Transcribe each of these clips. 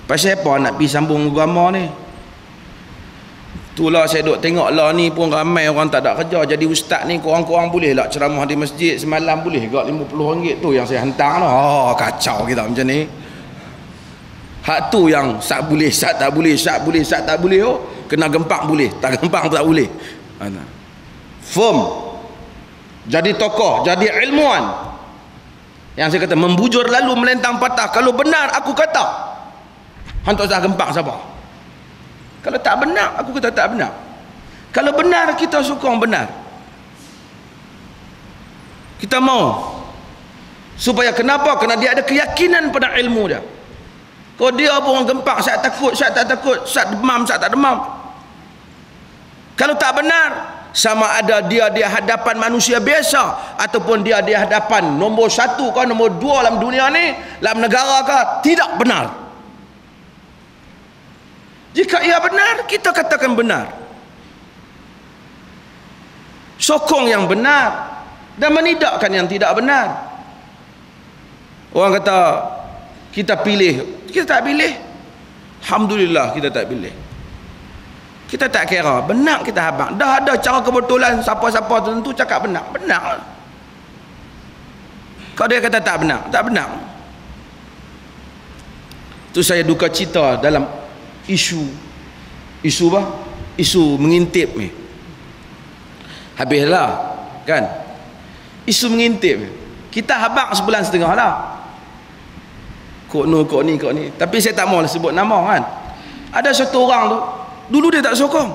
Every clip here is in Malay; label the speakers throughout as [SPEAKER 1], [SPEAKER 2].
[SPEAKER 1] Pasal apa nak pergi sambung agama ni? Itulah saya duk tengok lah ni pun ramai orang tak ada kerja. Jadi ustaz ni korang-korang boleh lah ceramah di masjid semalam boleh gak RM50 tu yang saya hantar lah. Oh, kacau kita macam ni. Hak tu yang sat boleh, sat tak boleh, sat boleh, sat tak boleh. Oh, kena gempak boleh, tak gempak tak boleh. Firm. Jadi tokoh, jadi ilmuwan. Yang saya kata membujur lalu melentang patah. Kalau benar aku kata, hantar saya gempak siapa? Kalau tak benar, aku kata tak benar. Kalau benar, kita sokong benar. Kita mau. Supaya kenapa? Kerana dia ada keyakinan pada ilmu dia. Kalau dia pun orang gempak, saya takut, saya tak takut, saya demam, saya tak demam. Kalau tak benar, sama ada dia di hadapan manusia biasa ataupun dia di hadapan nombor 1 ke nombor 2 dalam dunia ni, dalam negara ke, tidak benar. Jika ia benar, kita katakan benar. Sokong yang benar dan menidakkan yang tidak benar. Orang kata kita pilih, kita tak pilih. Alhamdulillah kita tak pilih. Kita tak kira, benar kita habaq. Dah ada cara kebetulan siapa-siapa tertentu cakap benar, benar. Kalau dia kata tak benar, tak benar. Itu saya duka cita dalam isu apa? Isu mengintip ni. Habislah kan? Isu mengintip. Kita habaq sebulan setengah lah. Kok ni. Tapi saya tak mau sebut nama kan. Ada satu orang tu, dulu dia tak sokong.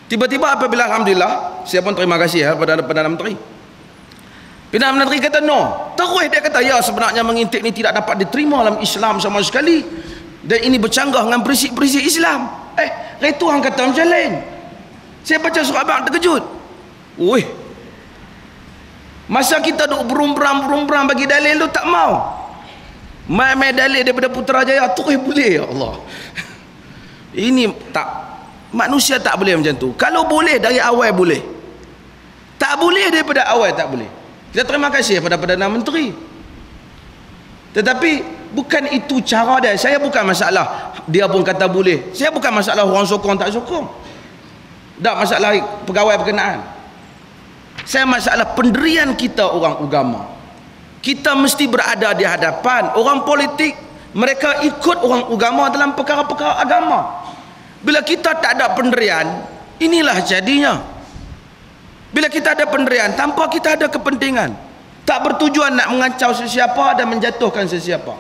[SPEAKER 1] Tiba-tiba apabila alhamdulillah, saya pun terima kasih kepada Perdana Menteri. Perdana Menteri kata no. Terus dia kata ya sebenarnya mengintip ni tidak dapat diterima dalam Islam sama sekali. Dan ini bercanggah dengan prinsip-prinsip Islam. Itu orang kata macam lain. Saya baca surat abang terkejut. Wih. Masa kita duk berumbrang bagi dalil tu tak mau. Mai dalil daripada Putrajaya terus boleh, ya Allah. Ini tak, manusia tak boleh macam tu. Kalau boleh dari awal boleh. Tak boleh daripada awal tak boleh. Kita terima kasih kepada Perdana Menteri. Tetapi bukan itu cara dia. Saya bukan masalah dia pun kata boleh. Saya bukan masalah orang sokong tak sokong. Tak masalah pegawai berkenaan. Saya masalah pendirian kita orang agama. Kita mesti berada di hadapan orang politik. Mereka ikut orang agama dalam perkara-perkara agama. Bila kita tak ada pendirian, inilah jadinya. Bila kita ada pendirian tanpa kita ada kepentingan, tak bertujuan nak mengancam sesiapa dan menjatuhkan sesiapa.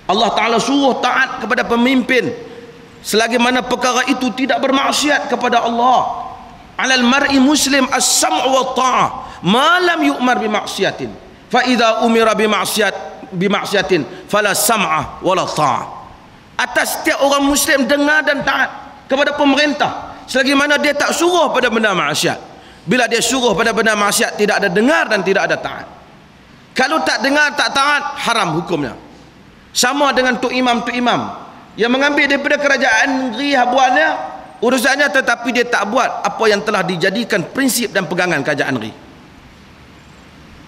[SPEAKER 1] Allah Ta'ala suruh taat kepada pemimpin selagi mana perkara itu tidak bermaksiat kepada Allah. Alal mar'i muslim as-sam'u wa ta'ah ma lam yu'mar bimaksiatin fa idza umira bimaksiatin fala sam'a wala ta'ah. Atas setiap orang muslim dengar dan taat kepada pemerintah selagi mana dia tak suruh pada benda maksiat. Bila dia suruh pada benda maksiat, tidak ada dengar dan tidak ada taat. Kalau tak dengar tak taat, haram hukumnya. Sama dengan tok imam yang mengambil daripada kerajaan negeri buatnya urusannya, tetapi dia tak buat apa yang telah dijadikan prinsip dan pegangan kerajaan negeri.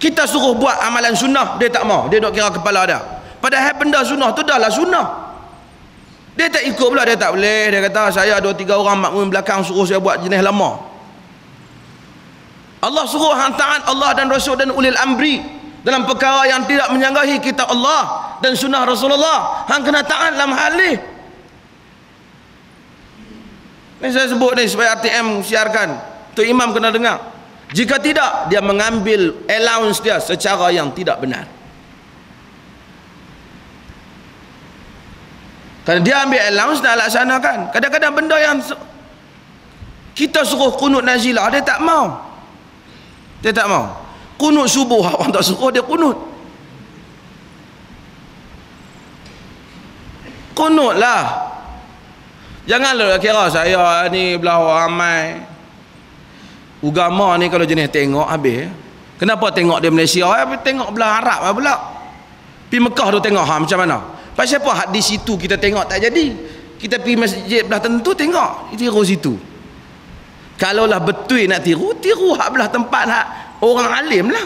[SPEAKER 1] Kita suruh buat amalan sunnah, dia tak mau, dia dok kira kepala dia. Padahal benda sunnah tu dah lah sunnah. Dia tak ikut pula, dia tak boleh. Dia kata saya 2-3 orang makmum belakang suruh saya buat jenis lama. Allah suruh hang taat Allah dan Rasul dan ulil amri dalam perkara yang tidak menyanggahi kitab Allah dan sunnah Rasulullah. Hang kena taat dalam hal ni. Ini saya sebut ni supaya RTM siarkan, tu imam kena dengar. Jika tidak, dia mengambil allowance dia secara yang tidak benar. Kalau dia ambil allowance nak laksanakan. Kadang-kadang benda yang kita suruh kunut nazilah, dia tak mau. Dia tak mau. Kunut subuh orang tak suruh dia kunut. Kunutlah. Janganlah kira saya ni belah ramai. Agama ni kalau jenis tengok habis. Kenapa tengok di Malaysia? Tengok belah Arab pula. Pergi Mekah tu tengok macam mana. Pasal apa di situ kita tengok tak jadi. Kita pergi masjid belah tentu tengok tiru situ. Kalaulah betul nak tiru hak belah tempat hak orang alim lah.